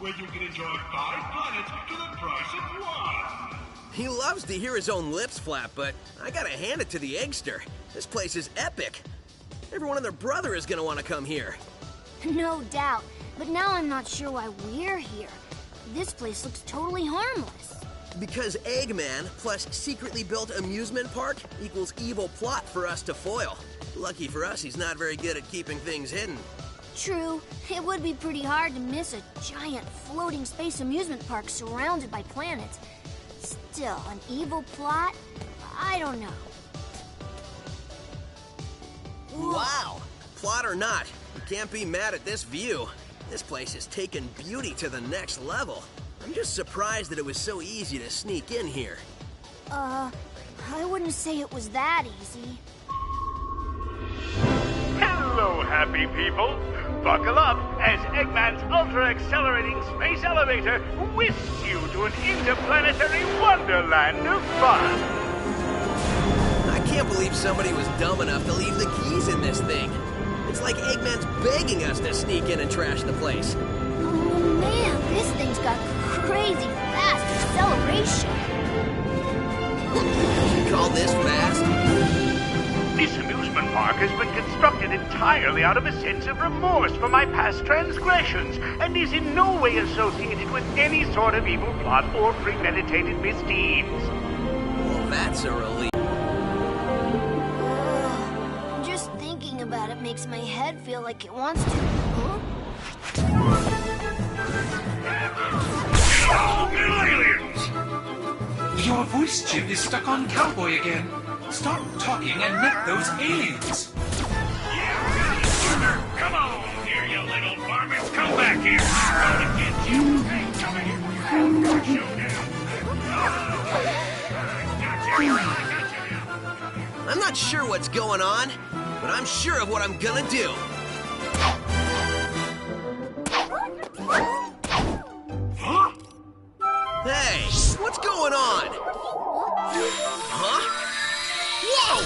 where you can enjoy 5 planets for the price of 1. He loves to hear his own lips flap, but I gotta hand it to the Eggster. This place is epic. Everyone and their brother is gonna want to come here. No doubt, but now I'm not sure why we're here. This place looks totally harmless. Because Eggman plus secretly built amusement park equals evil plot for us to foil. Lucky for us, he's not very good at keeping things hidden. True, it would be pretty hard to miss a giant floating space amusement park surrounded by planets. Still, an evil plot? I don't know. Wow! Plot or not, you can't be mad at this view. This place has taken beauty to the next level. I'm just surprised that it was so easy to sneak in here. I wouldn't say it was that easy. Hello, happy people. Buckle up as Eggman's ultra-accelerating space elevator whisks you to an interplanetary wonderland of fun. I can't believe somebody was dumb enough to leave the keys in this thing. It's like Eggman's begging us to sneak in and trash the place. Oh man, this thing's got crazy fast acceleration. You call this fast? This amusement park has been constructed entirely out of a sense of remorse for my past transgressions and is in no way associated with any sort of evil plot or premeditated misdeeds. Well, that's a relief. Just thinking about it makes my head feel like it wants to. Huh? Little aliens! Your voice chip is stuck on Cowboy again. Stop talking and let those aliens. Come on here, you little varmints! Come back here! I'm gonna get you! Hey, come here! I'm gonna show you! I'm not sure what's going on, but I'm sure of what I'm gonna do. Huh? Hey, what's going on? Huh? Whoa!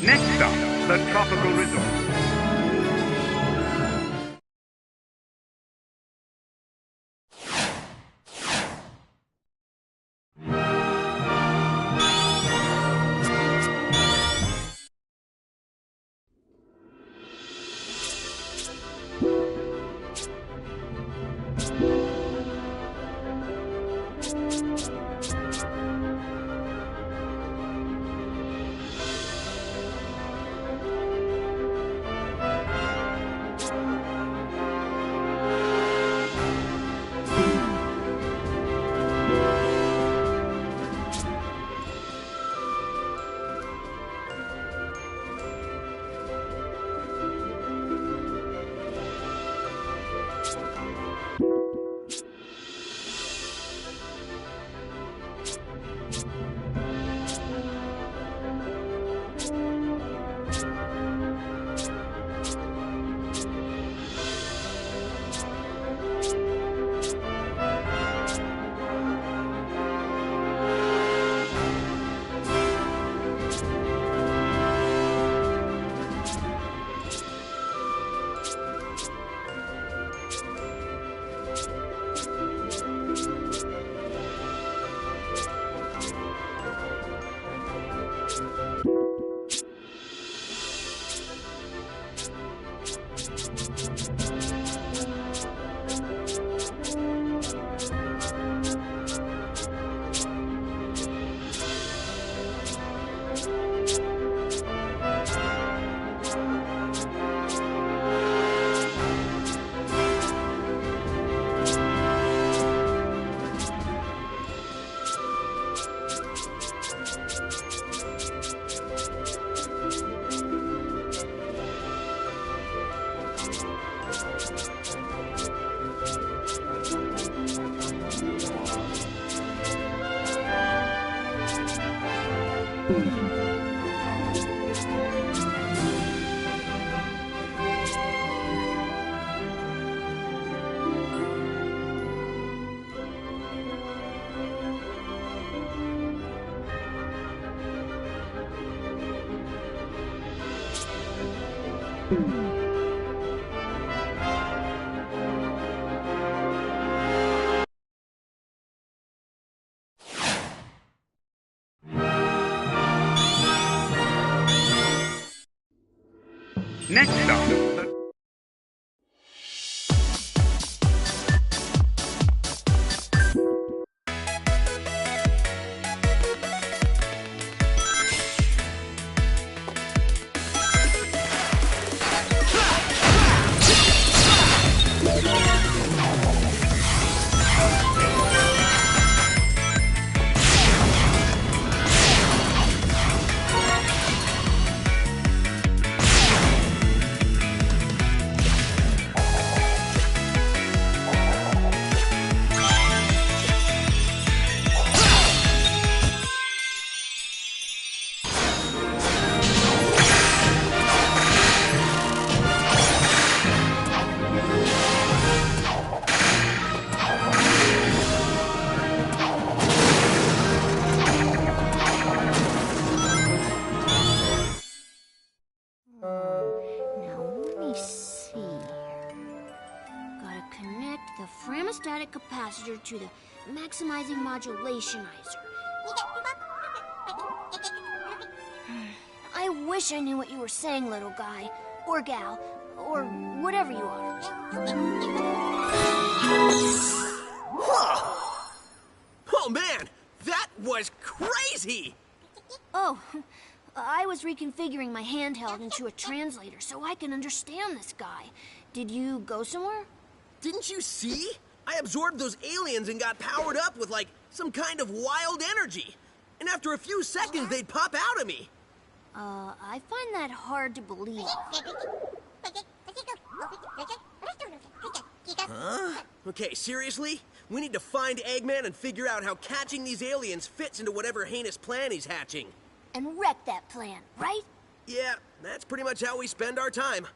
Next stop, the Tropical Resort. Next stop, the... capacitor to the maximizing modulationizer. I wish I knew what you were saying, little guy, or gal, or whatever you are. Oh man, that was crazy! Oh, I was reconfiguring my handheld into a translator so I can understand this guy. Did you go somewhere? Didn't you see? I absorbed those aliens and got powered up with, like, some kind of wild energy. And after a few seconds, they'd pop out of me. I find that hard to believe. Huh? Okay, seriously? We need to find Eggman and figure out how catching these aliens fits into whatever heinous plan he's hatching. And wreck that plan, right? Yeah, that's pretty much how we spend our time.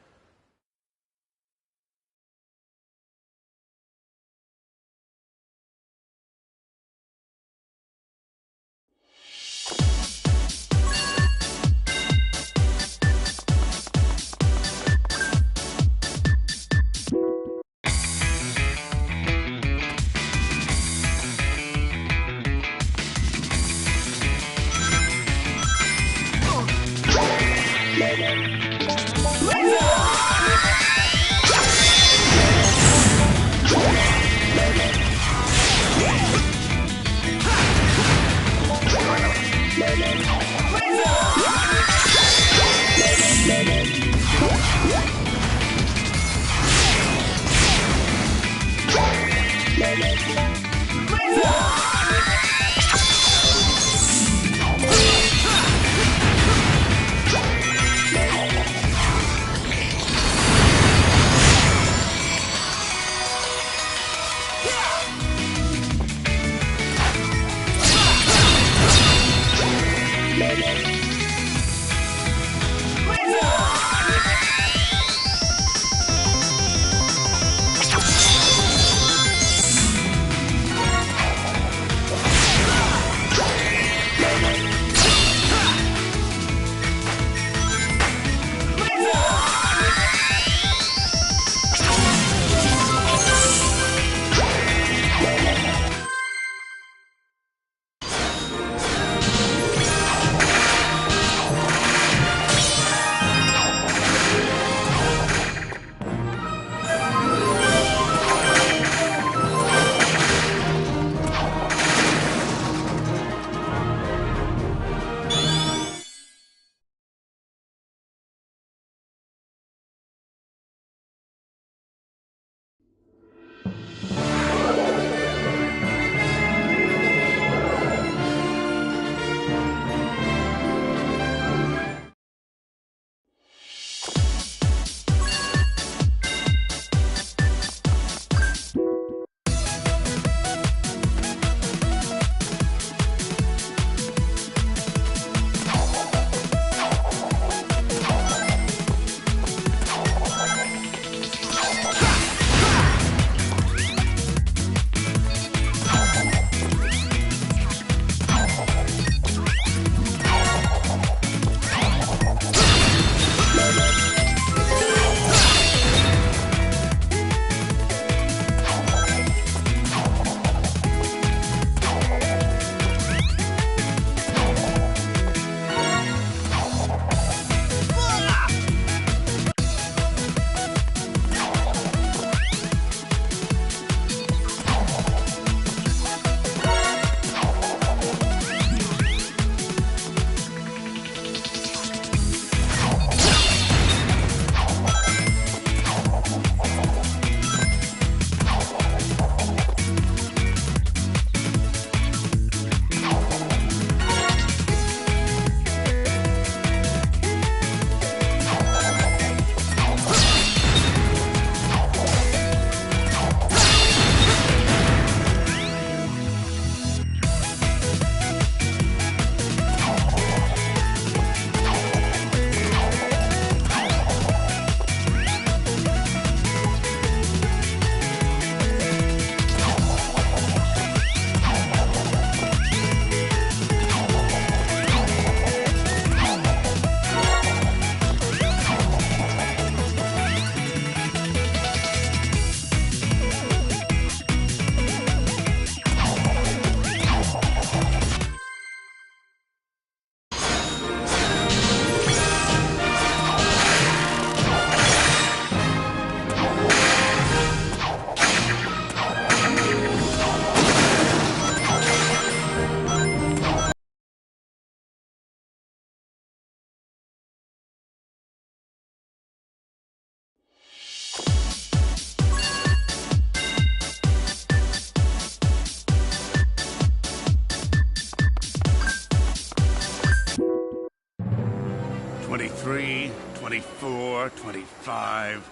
23, 24, 25...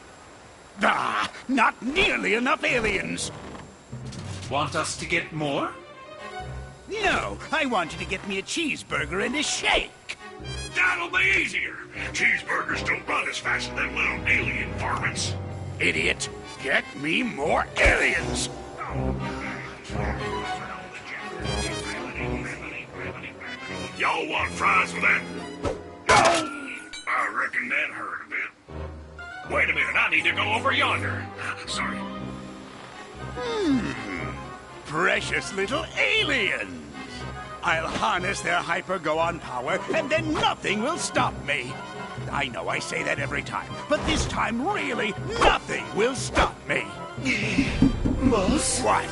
Ah! Not nearly enough aliens! Want us to get more? No, I want you to get me a cheeseburger and a shake! That'll be easier. Cheeseburgers don't run as fast as them little alien varmints. Idiot! Get me more aliens! Y'all want fries with that? No! I reckon that hurt a bit. Wait a minute, I need to go over yonder. Sorry. Precious little aliens! I'll harness their hyper-go-on power, and then nothing will stop me. I know I say that every time, but this time, really, nothing will stop me. Boss? What?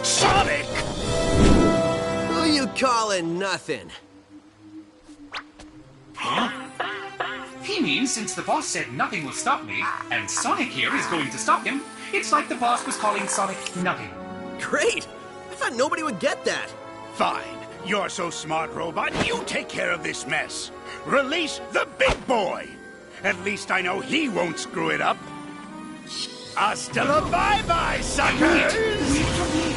Sonic! Who you calling nothing? He means since the boss said nothing will stop me, and Sonic here is going to stop him, it's like the boss was calling Sonic nothing. Great! I thought nobody would get that. Fine. You're so smart, robot. You take care of this mess. Release the big boy. At least I know he won't screw it up. Hasta la bye-bye, suckers! Wait for me.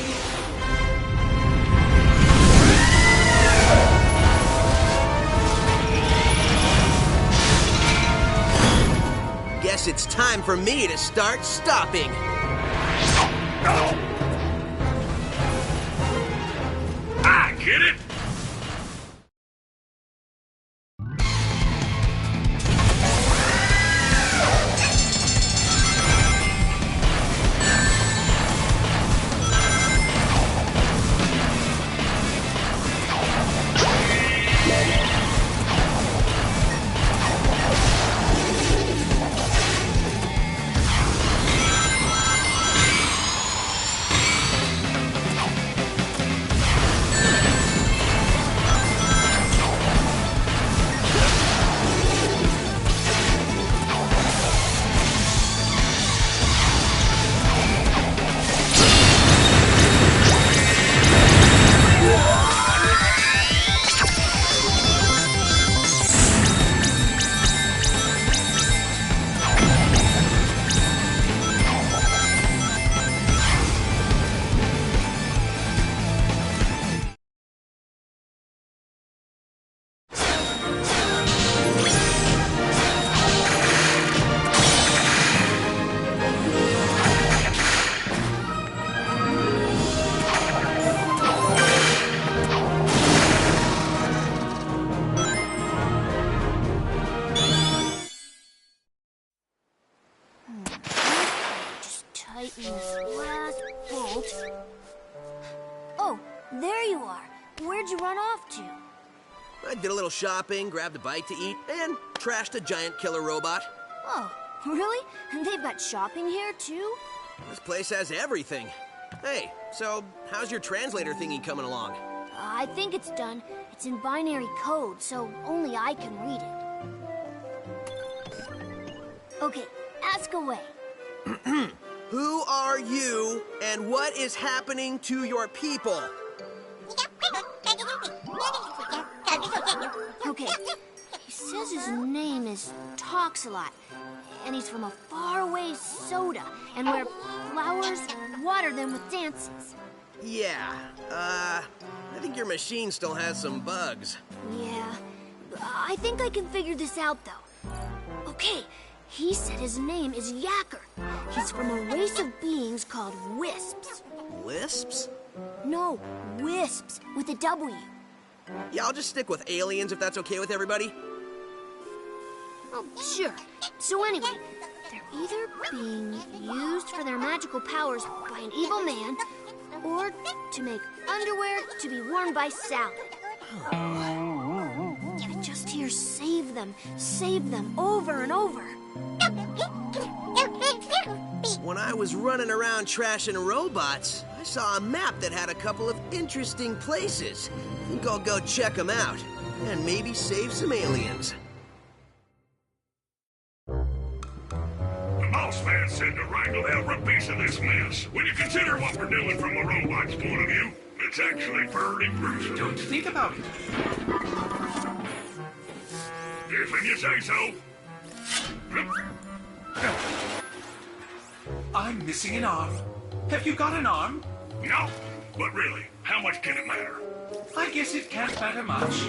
Guess it's time for me to start stopping. I get it. Tighten this last bolt. Oh, there you are. Where'd you run off to? I did a little shopping, grabbed a bite to eat, and trashed a giant killer robot. Oh, really? And they've got shopping here, too? This place has everything. Hey, so how's your translator thingy coming along? I think it's done. It's in binary code, so only I can read it. Okay, ask away. Who are you, and what is happening to your people? Okay, he says his name is Toxalot, and he's from a faraway soda, and where flowers water them with dances. Yeah, I think your machine still has some bugs. Yeah, I think I can figure this out, though. Okay, he said his name is Yacker. He's from a race of beings called Wisps. Wisps? No, Wisps, with a W. Yeah, I'll just stick with aliens if that's okay with everybody. Oh, sure. So anyway, they're either being used for their magical powers by an evil man, or to make underwear to be worn by Salad. I just hear save them, over and over. When I was running around trashing robots, I saw a map that had a couple of interesting places. I think I'll go check them out, and maybe save some aliens. The boss man said to wrangle every piece of this mess. When you consider what we're doing from a robot's point of view, it's actually pretty gruesome. Don't think about it. If you say so. I'm missing an arm. Have you got an arm? No, but really, how much can it matter? I guess it can't matter much.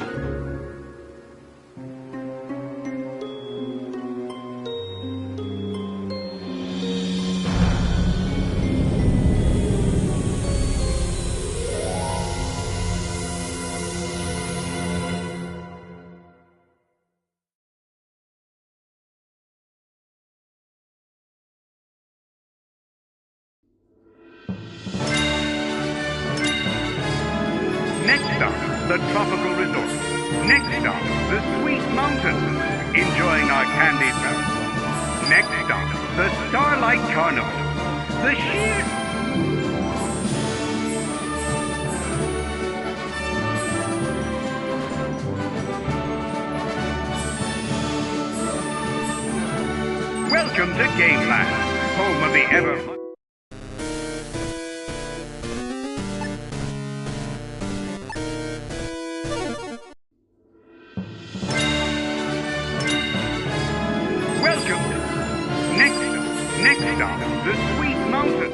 Next stop, the tropical resort. Next stop, the sweet mountains. Enjoying our candied melons. Next stop, the Starlight Carnival. The sheer... Welcome to Gameland, home of the ever... Next stop, the Sweet Mountain.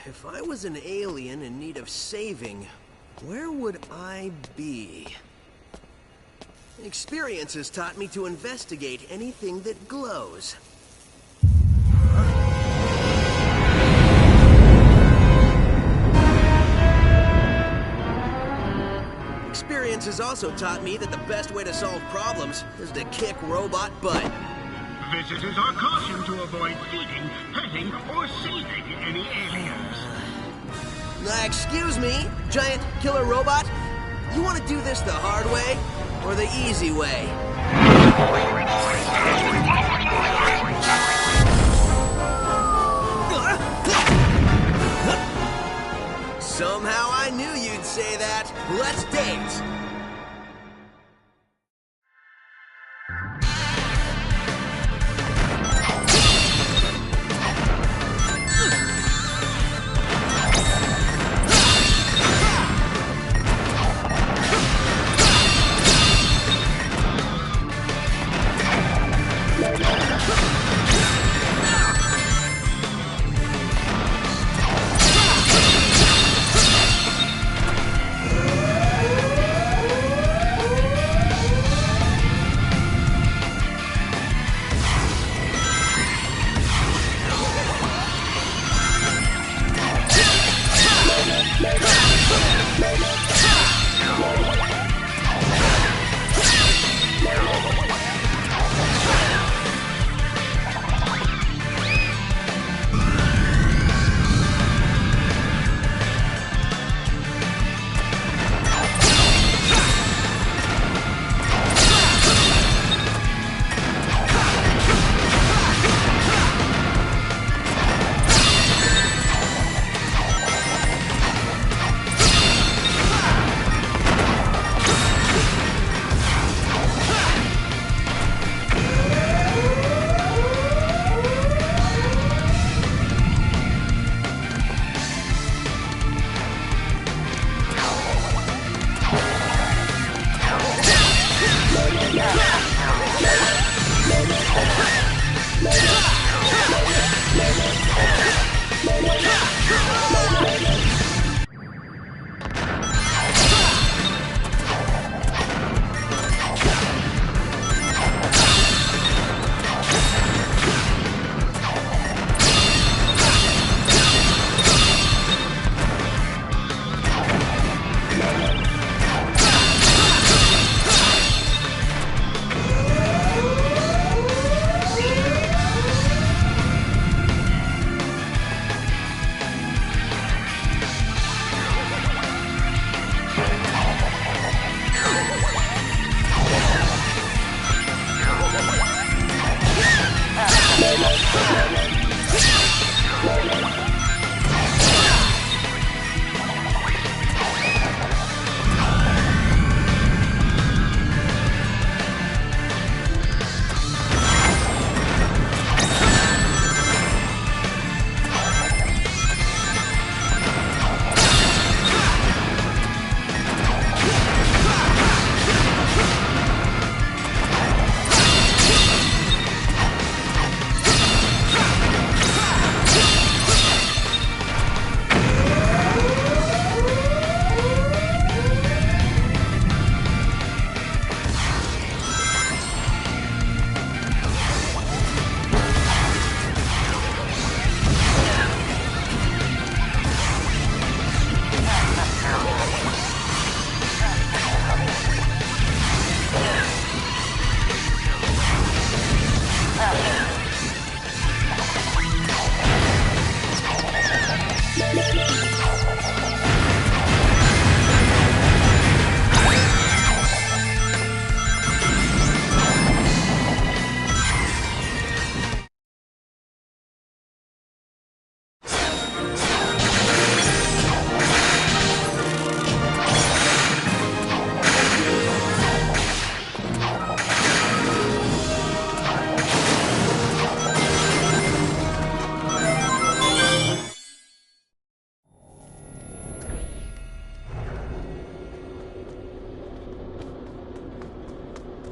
If I was an alien in need of saving, where would I be? Experience has taught me to investigate anything that glows. Experience has also taught me that the best way to solve problems is to kick robot butt. Visitors are cautioned to avoid feeding, petting, or saving any aliens. Excuse me, giant killer robot? You want to do this the hard way or the easy way? Somehow I knew you'd say that. Let's dance.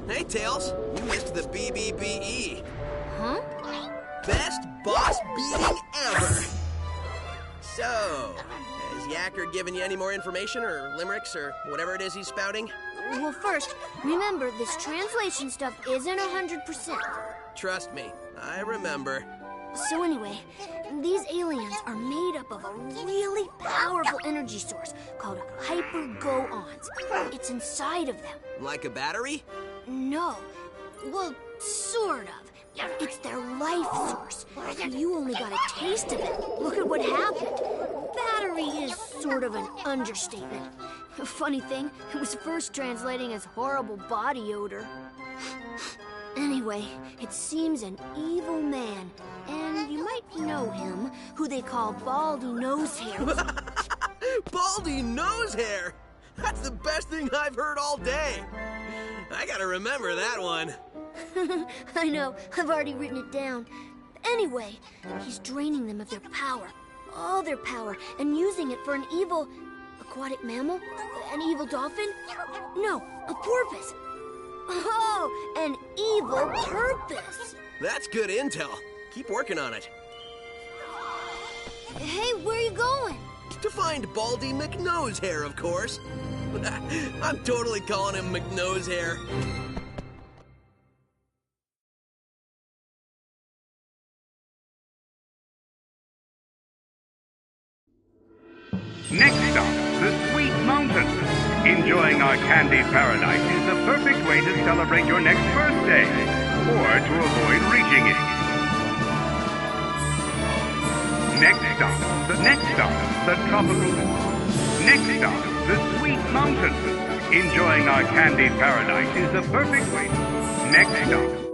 Hey, Tails, you missed the BBBE. Huh? Best boss beating ever. So, has Yacker given you any more information or limericks or whatever it is he's spouting? Well, first, remember, this translation stuff isn't 100%. Trust me, I remember. So anyway, these aliens are made up of a really powerful energy source called hyper-go-ons. It's inside of them. Like a battery? No. Well, sort of. It's their life source. You only got a taste of it. Look at what happened. Battery is sort of an understatement. Funny thing, it was first translating as horrible body odor. Anyway, it seems an evil man, and you might know him, who they call Baldy Nosehair. Baldy Nosehair? That's the best thing I've heard all day. I gotta remember that one. I know, I've already written it down. Anyway, he's draining them of their power, all their power, and using it for an evil aquatic mammal? An evil dolphin? No, a porpoise. Oh, an evil purpose. That's good intel. Keep working on it. Hey, where are you going? To find Baldy McNosehair, of course. I'm totally calling him McNosehair. Next stop, the Sweet Mountain. Enjoying our candy paradise is the perfect way to celebrate your next birthday, or to avoid reaching it. Next stop, the tropical. Next stop, the Sweet Mountain. Enjoying our candy paradise is the perfect way. Next stop,